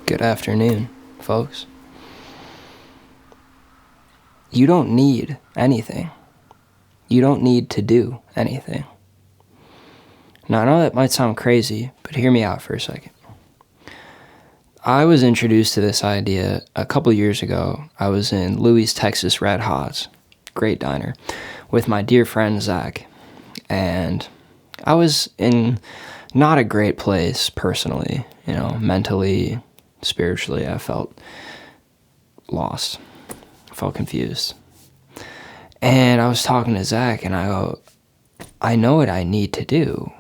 Good afternoon, folks. You don't need anything. You don't need to do anything. Now, I know that might sound crazy, but hear me out for a second. I was introduced to this idea a couple years ago. I was in Louis, Texas Red Hot's, great diner, with my dear friend Zach. And I was in not a great place personally, mentally, spiritually. I felt lost. I felt confused. And I was talking to Zach, and I go, I know what I need to do,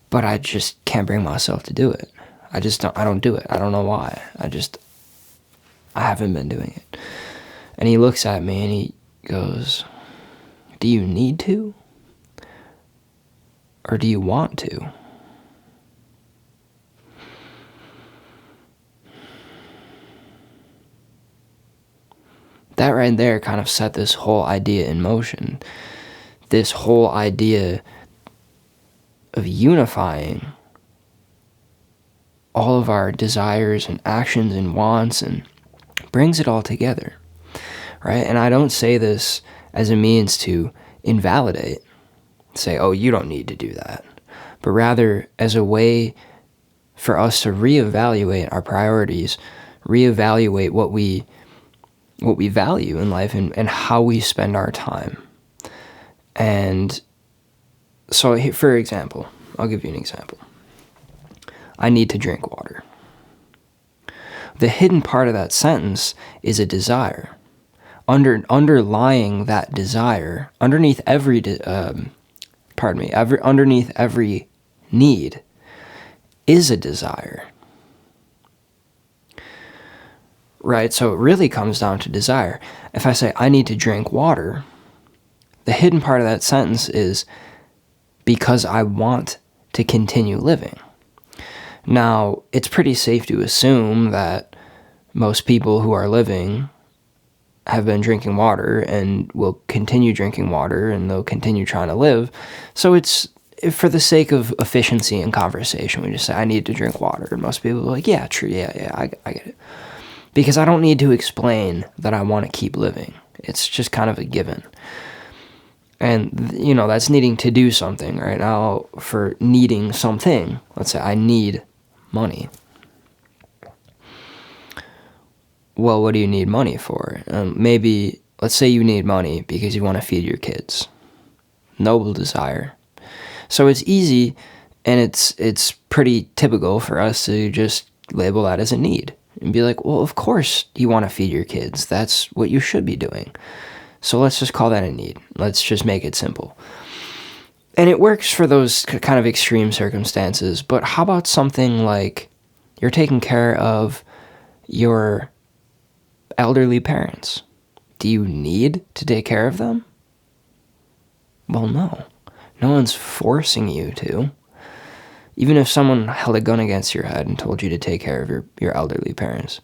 but I just can't bring myself to do it. I don't do it. I don't know why. I haven't been doing it. And he looks at me and he goes, do you need to? Or do you want to? That right there kind of set this whole idea in motion. This whole idea of unifying all of our desires and actions and wants and brings it all together, right? And I don't say this as a means to invalidate, say, oh, you don't need to do that, but rather as a way for us to reevaluate our priorities, reevaluate what we value in life and how we spend our time. And so, for example, I'll give you an example. I need to drink water. The hidden part of that sentence is a desire. Underlying that desire, underneath every need is a desire. Right? So it really comes down to desire. If I say I need to drink water, the hidden part of that sentence is because I want to continue living. Now, it's pretty safe to assume that most people who are living have been drinking water and will continue drinking water and they'll continue trying to live. So it's, for the sake of efficiency in conversation, we just say, I need to drink water. And most people are like, yeah, true, yeah, I get it. Because I don't need to explain that I want to keep living. It's just kind of a given. And, that's needing to do something, right? Now, for needing something, let's say I need money. Well, what do you need money for? Maybe, let's say you need money because you want to feed your kids. Noble desire. So it's easy, and it's pretty typical for us to just label that as a need. And be like, well, of course you want to feed your kids. That's what you should be doing. So let's just call that a need. Let's just make it simple. And it works for those kind of extreme circumstances. But how about something like you're taking care of your elderly parents? Do you need to take care of them? Well, no. No one's forcing you to. Even if someone held a gun against your head and told you to take care of your elderly parents,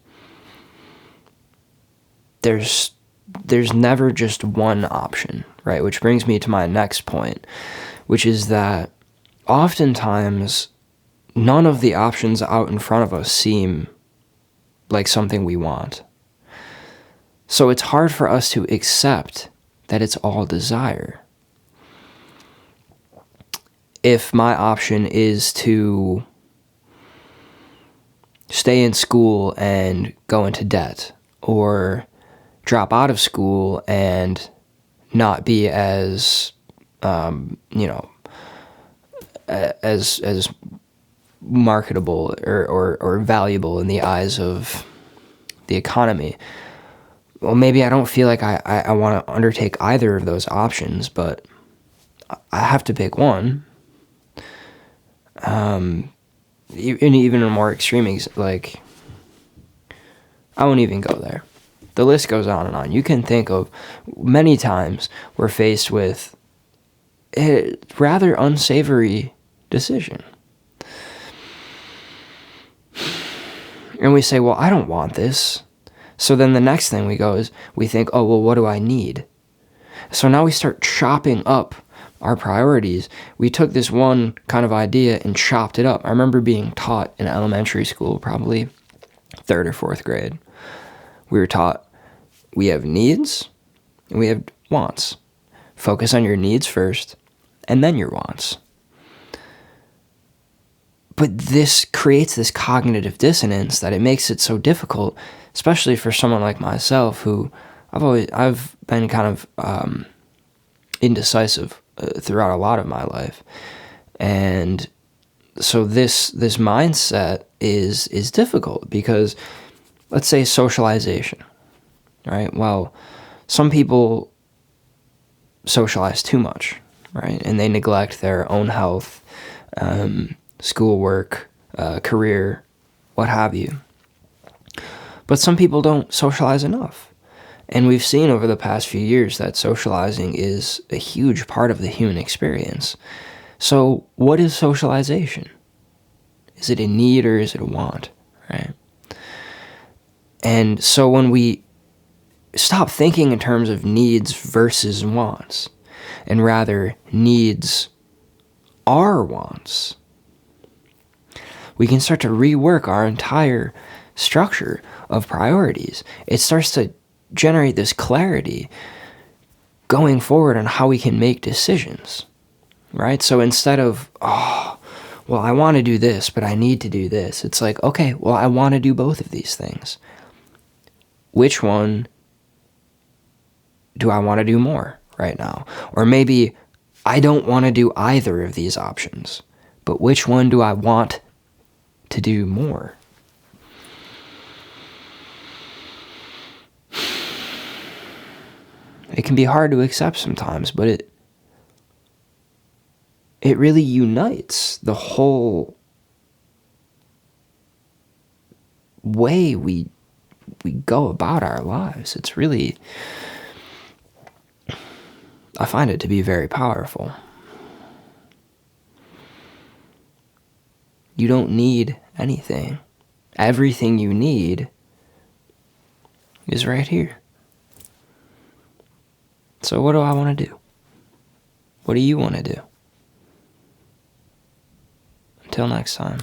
there's never just one option, right? Which brings me to my next point, which is that oftentimes none of the options out in front of us seem like something we want. So it's hard for us to accept that it's all desire. If my option is to stay in school and go into debt, or drop out of school and not be as as marketable or valuable in the eyes of the economy, well, maybe I don't feel like I want to undertake either of those options, but I have to pick one. Even a more extreme, like, I won't even go there. The list goes on and on. You can think of many times we're faced with a rather unsavory decision. And we say, well, I don't want this. So then the next thing we go is we think, oh, well, what do I need? So now we start chopping up our priorities, we took this one kind of idea and chopped it up. I remember being taught in elementary school, probably 3rd or 4th grade. We were taught we have needs and we have wants. Focus on your needs first and then your wants. But this creates this cognitive dissonance that it makes it so difficult, especially for someone like myself who I've been kind of indecisive throughout a lot of my life. And so this mindset is difficult because, let's say, socialization, right? Well, some people socialize too much, right? And they neglect their own health, schoolwork, career, what have you. But some people don't socialize enough. And we've seen over the past few years that socializing is a huge part of the human experience. So what is socialization? Is it a need or is it a want, right? And so when we stop thinking in terms of needs versus wants, and rather needs are wants, we can start to rework our entire structure of priorities. It starts to generate this clarity going forward on how we can make decisions, right? So instead of, well, I want to do this, but I need to do this, it's like, okay, well, I want to do both of these things. Which one do I want to do more right now? Or maybe I don't want to do either of these options, but which one do I want to do more? It can be hard to accept sometimes, but it really unites the whole way we go about our lives. It's really, I find it to be very powerful. You don't need anything. Everything you need is right here. So what do I want to do? What do you want to do? Until next time.